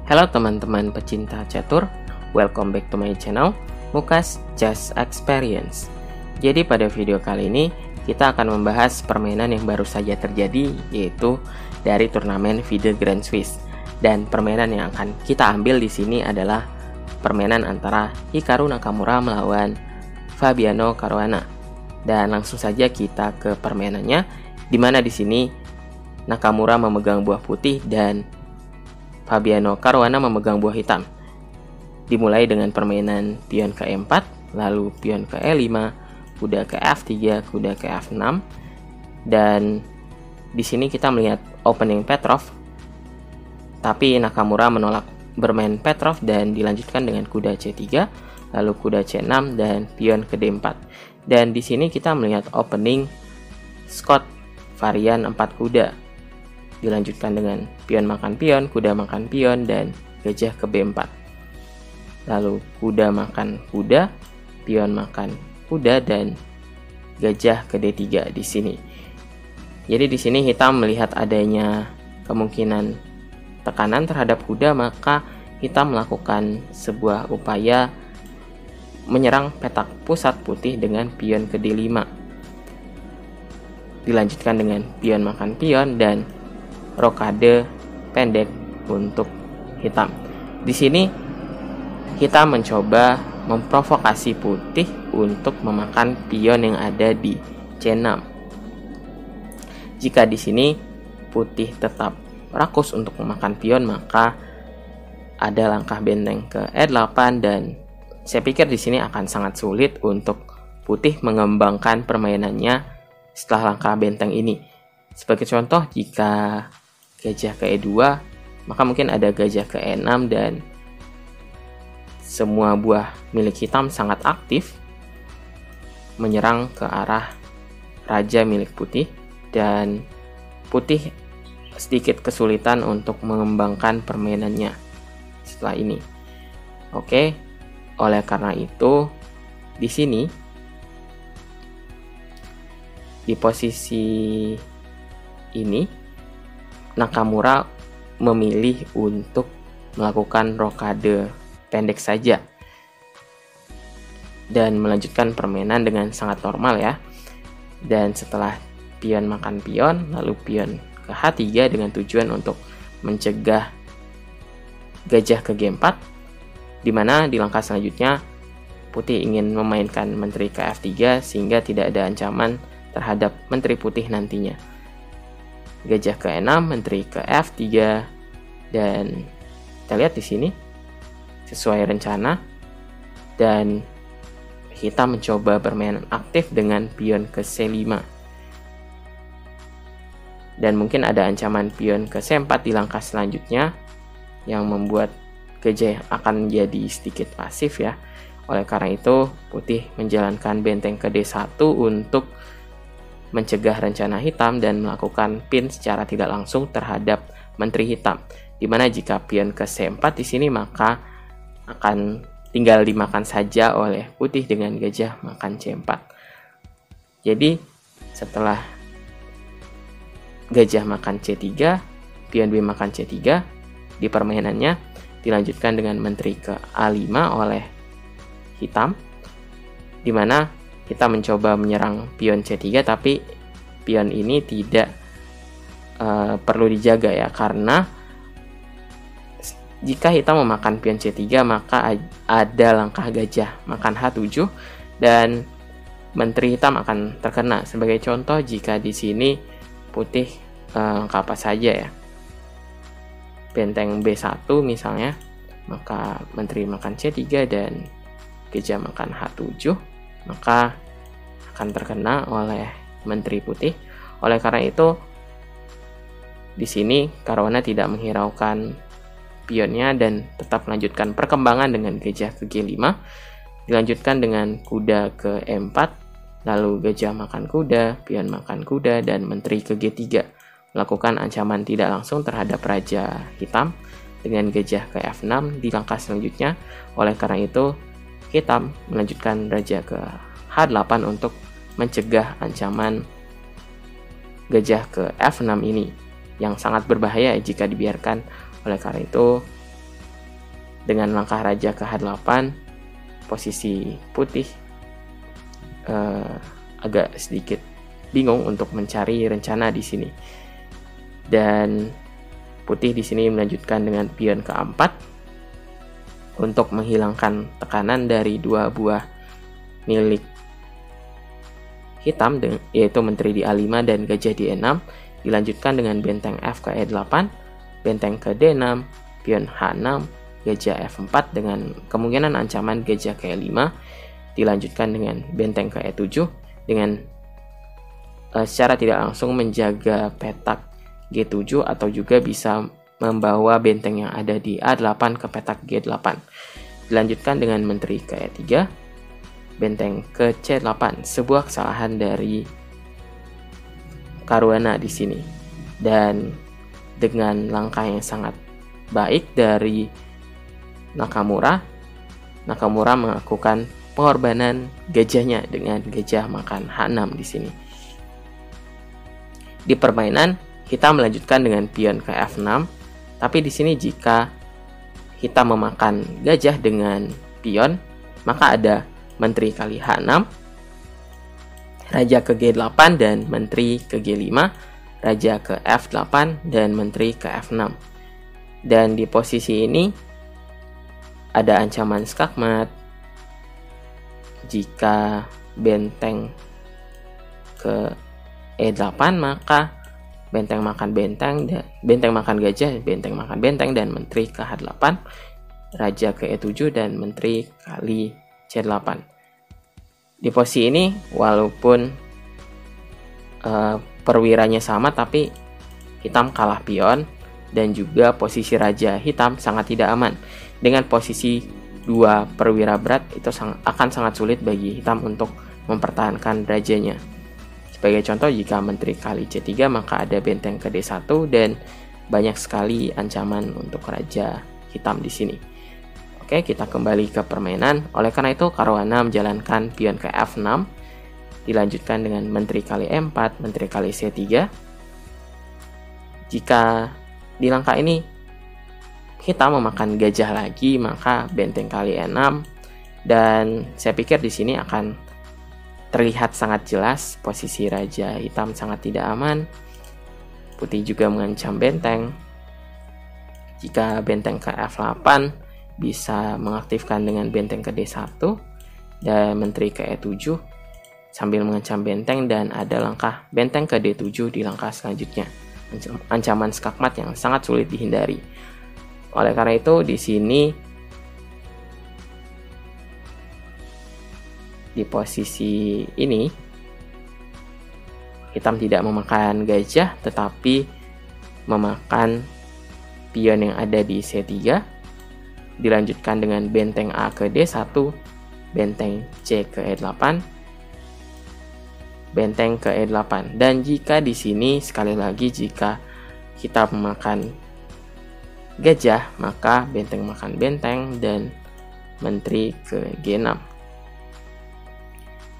Halo teman-teman pecinta catur, welcome back to my channel Mukas Just Experience. Jadi pada video kali ini kita akan membahas permainan yang baru saja terjadi, yaitu dari turnamen FIDE Grand Swiss. Dan permainan yang akan kita ambil di sini adalah permainan antara Hikaru Nakamura melawan Fabiano Caruana. Dan langsung saja kita ke permainannya, dimana di sini Nakamura memegang buah putih dan Fabiano Caruana memegang buah hitam. Dimulai dengan permainan pion ke E4, lalu pion ke E5, kuda ke F3, kuda ke F6. Dan di sini kita melihat opening Petrov, tapi Nakamura menolak bermain Petrov dan dilanjutkan dengan kuda C3, lalu kuda C6 dan pion ke D4. Dan di sini kita melihat opening Scott varian 4 kuda. Dilanjutkan dengan pion makan pion, kuda makan pion, dan gajah ke B4. Lalu kuda makan kuda, pion makan kuda, dan gajah ke D3 di sini. Jadi di sini hitam melihat adanya kemungkinan tekanan terhadap kuda, maka hitam melakukan sebuah upaya menyerang petak pusat putih dengan pion ke D5. Dilanjutkan dengan pion makan pion dan rokade pendek untuk hitam. Di sini hitam mencoba memprovokasi putih untuk memakan pion yang ada di C6. Jika di sini putih tetap rakus untuk memakan pion, maka ada langkah benteng ke E8 dan saya pikir di sini akan sangat sulit untuk putih mengembangkan permainannya setelah langkah benteng ini. Sebagai contoh, jika gajah ke E2, maka mungkin ada gajah ke E6 dan semua buah milik hitam sangat aktif menyerang ke arah raja milik putih, dan putih sedikit kesulitan untuk mengembangkan permainannya setelah ini. Oke, oleh karena itu di sini di posisi ini Nakamura memilih untuk melakukan rokade pendek saja dan melanjutkan permainan dengan sangat normal ya. Dan setelah pion makan pion, lalu pion ke H3 dengan tujuan untuk mencegah gajah ke G4, dimana di langkah selanjutnya putih ingin memainkan menteri ke F3 sehingga tidak ada ancaman terhadap menteri putih nantinya. Gajah ke E6, menteri ke F3, dan kita lihat di sini sesuai rencana, dan hitam mencoba bermain aktif dengan pion ke C5. Dan mungkin ada ancaman pion ke C4 di langkah selanjutnya yang membuat gajah akan menjadi sedikit pasif ya. Oleh karena itu, putih menjalankan benteng ke D1 untuk mencegah rencana hitam dan melakukan pin secara tidak langsung terhadap menteri hitam. Dimana jika pion ke C4 di sini, maka akan tinggal dimakan saja oleh putih dengan gajah makan C4. Jadi setelah gajah makan C3, pion B makan C3, di permainannya dilanjutkan dengan menteri ke A5 oleh hitam, dimana kita mencoba menyerang pion C3, tapi pion ini tidak perlu dijaga ya, karena jika hitam memakan pion C3 maka ada langkah gajah makan H7 dan menteri hitam akan terkena. Sebagai contoh, jika di sini putih langkah apa saja ya, benteng B1 misalnya, maka menteri makan C3 dan gajah makan H7, maka akan terkena oleh menteri putih. Oleh karena itu, di sini Caruana tidak menghiraukan pionnya dan tetap melanjutkan perkembangan dengan gajah ke G5, dilanjutkan dengan kuda ke E4, lalu gajah makan kuda, pion makan kuda, dan menteri ke G3, melakukan ancaman tidak langsung terhadap raja hitam dengan gajah ke F6 di langkah selanjutnya. Oleh karena itu, hitam melanjutkan raja ke H8 untuk mencegah ancaman gajah ke F6 ini yang sangat berbahaya jika dibiarkan. Oleh karena itu, dengan langkah raja ke H8, posisi putih agak sedikit bingung untuk mencari rencana di sini. Dan putih di sini melanjutkan dengan pion ke 4 untuk menghilangkan tekanan dari dua buah milik hitam, yaitu menteri di A5 dan gajah di E6. Dilanjutkan dengan benteng F ke E8, benteng ke D6, pion H6, gajah F4 dengan kemungkinan ancaman gajah ke E5. Dilanjutkan dengan benteng ke E7 dengan secara tidak langsung menjaga petak G7 atau juga bisa membawa benteng yang ada di A8 ke petak G8. Dilanjutkan dengan menteri ke E3, benteng ke C8, sebuah kesalahan dari Caruana di sini. Dan dengan langkah yang sangat baik dari Nakamura melakukan pengorbanan gajahnya dengan gajah makan H6 di sini. Di permainan, hitam melanjutkan dengan pion ke F6, tapi di sini jika hitam memakan gajah dengan pion, maka ada menteri kali H6, raja ke G8 dan menteri ke G5, raja ke F8 dan menteri ke F6. Dan di posisi ini ada ancaman skakmat jika benteng ke E8, maka benteng makan benteng dan benteng makan gajah, benteng makan benteng dan menteri ke H8, raja ke E7 dan menteri kali C8. Di posisi ini walaupun perwiranya sama, tapi hitam kalah pion dan juga posisi raja hitam sangat tidak aman. Dengan posisi dua perwira berat itu akan sangat sulit bagi hitam untuk mempertahankan rajanya. Sebagai contoh, jika menteri kali C3 maka ada benteng ke D1 dan banyak sekali ancaman untuk raja hitam di sini. Oke, kita kembali ke permainan. Oleh karena itu, Caruana menjalankan pion ke F6, dilanjutkan dengan menteri kali E4, menteri kali C3. Jika di langkah ini hitam memakan gajah lagi, maka benteng kali E6, dan saya pikir di sini akan terlihat sangat jelas posisi raja hitam sangat tidak aman. Putih juga mengancam benteng. Jika benteng ke F8 bisa mengaktifkan dengan benteng ke D1 dan menteri ke E7 sambil mengancam benteng, dan ada langkah benteng ke D7 di langkah selanjutnya. Ancaman skakmat yang sangat sulit dihindari. Oleh karena itu, di sini di posisi ini hitam tidak memakan gajah tetapi memakan pion yang ada di C3. Dilanjutkan dengan benteng A ke D1, benteng C ke E8, benteng ke E8. Dan jika di sini sekali lagi jika hitam memakan gajah, maka benteng makan benteng dan menteri ke G6.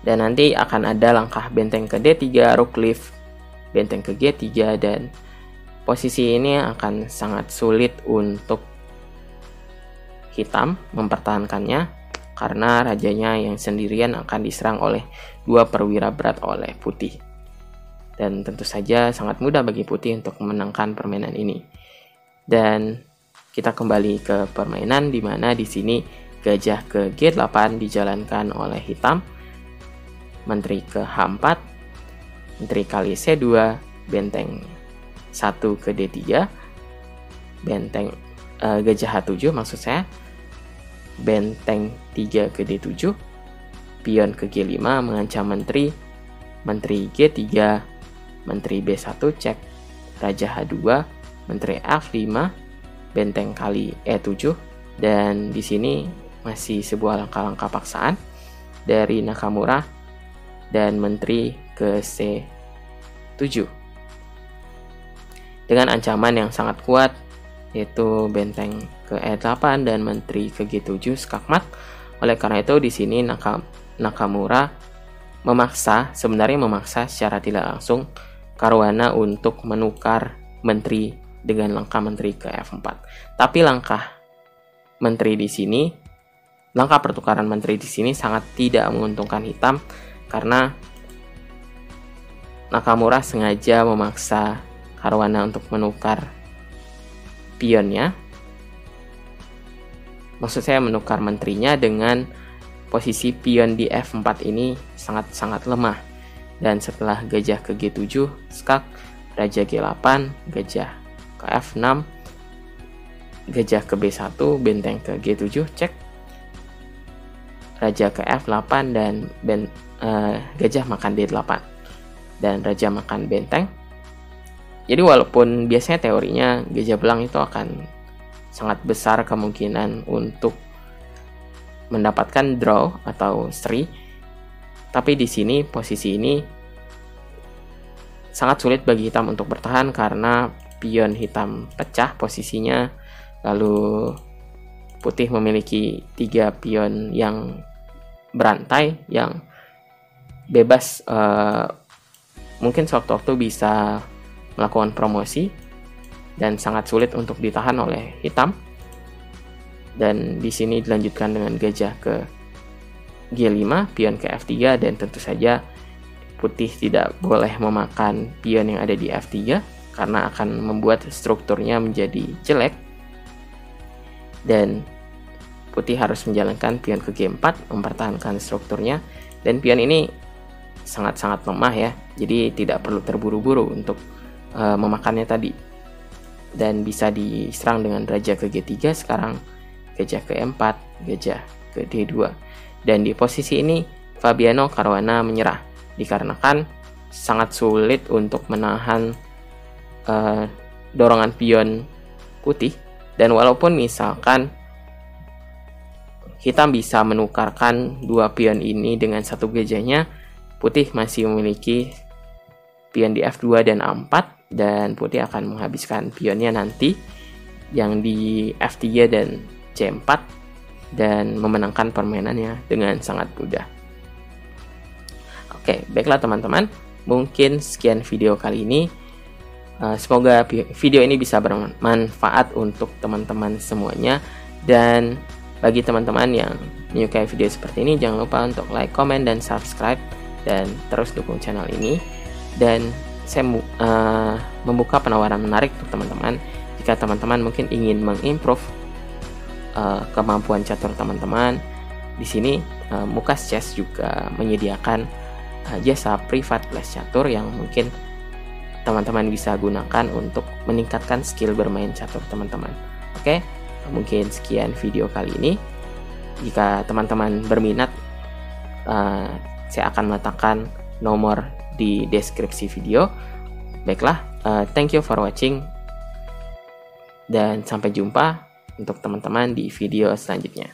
Dan nanti akan ada langkah benteng ke D3, rook lift, benteng ke G3, dan posisi ini akan sangat sulit untuk hitam mempertahankannya karena rajanya yang sendirian akan diserang oleh dua perwira berat oleh putih. Dan tentu saja sangat mudah bagi putih untuk memenangkan permainan ini. Dan kita kembali ke permainan di mana di sini gajah ke G8 dijalankan oleh hitam, menteri ke H4, menteri kali C2, benteng 1 ke D3, benteng gajah H7 maksud saya, benteng 3 ke D7, pion ke G5 mengancam menteri, menteri G3, menteri B1 cek, raja H2, menteri F5, benteng kali E7, dan di sini masih sebuah langkah-langkah paksaan dari Nakamura dan menteri ke C7 dengan ancaman yang sangat kuat yaitu benteng ke E8 dan menteri ke G7 skakmat. Oleh karena itu di sini Nakamura sebenarnya memaksa secara tidak langsung Caruana untuk menukar menteri dengan langkah menteri ke F4. Tapi langkah menteri di sini, langkah pertukaran menteri di sini sangat tidak menguntungkan hitam karena Nakamura sengaja memaksa Caruana untuk menukar pionnya. Maksud saya menukar menterinya dengan posisi pion di F4 ini sangat-sangat lemah. Dan setelah gajah ke G7, skak, raja G8, gajah ke F6, gajah ke B1, benteng ke G7, cek, raja ke F8 dan gajah makan D8 dan raja makan benteng. Jadi walaupun biasanya teorinya gajah belang itu akan sangat besar kemungkinan untuk mendapatkan draw atau seri, tapi di sini posisi ini sangat sulit bagi hitam untuk bertahan karena pion hitam pecah posisinya, lalu putih memiliki 3 pion yang berantai yang bebas, mungkin sewaktu-waktu bisa melakukan promosi dan sangat sulit untuk ditahan oleh hitam. Dan di sini dilanjutkan dengan gajah ke G5, pion ke F3, dan tentu saja putih tidak boleh memakan pion yang ada di F3 karena akan membuat strukturnya menjadi jelek. Dan putih harus menjalankan pion ke G4 mempertahankan strukturnya, dan pion ini sangat-sangat lemah ya, jadi tidak perlu terburu-buru untuk memakannya tadi. Dan bisa diserang dengan raja ke G3, sekarang gajah ke E4, gajah ke D2. Dan di posisi ini Fabiano Caruana menyerah dikarenakan sangat sulit untuk menahan dorongan pion putih. Dan walaupun misalkan hitam bisa menukarkan 2 pion ini dengan 1 gajahnya, putih masih memiliki pion di F2 dan A4, dan putih akan menghabiskan pionnya nanti yang di F3 dan C4 dan memenangkan permainannya dengan sangat mudah. Oke, baiklah teman-teman, mungkin sekian video kali ini. Semoga video ini bisa bermanfaat untuk teman-teman semuanya, dan bagi teman-teman yang menyukai video seperti ini, jangan lupa untuk like, comment, dan subscribe, dan terus dukung channel ini. Dan saya membuka penawaran menarik untuk teman-teman. Jika teman-teman mungkin ingin mengimprove kemampuan catur teman-teman, di sini Mukas Chess juga menyediakan jasa privat les catur yang mungkin teman-teman bisa gunakan untuk meningkatkan skill bermain catur teman-teman. Oke, mungkin sekian video kali ini. Jika teman-teman berminat, saya akan meletakkan nomor di deskripsi video. Baiklah, thank you for watching, dan sampai jumpa untuk teman-teman di video selanjutnya.